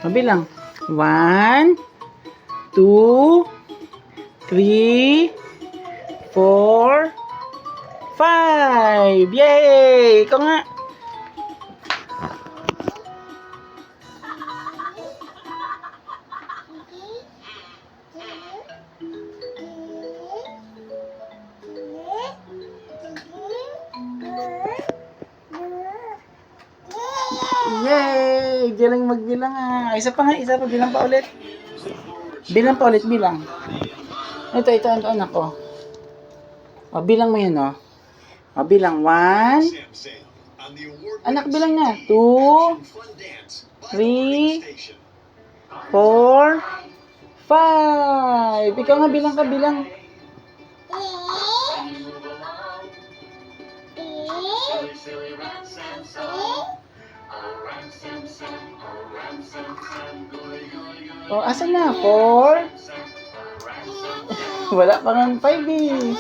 Mabilang. 1, 2, 3, 4, 5. Yay! Ikaw nga. Yay! Galing magbilang ah. Isa pa, bilang pa ulit. Bilang pa ulit, bilang. Ito, anak ko. O, bilang mo yan, o. O, bilang. 1. Anak, bilang na. 2, 3, 4, 5. Ikaw nga, bilang ka, bilang. O, asan na? 4? Wala pa nga 5 eh.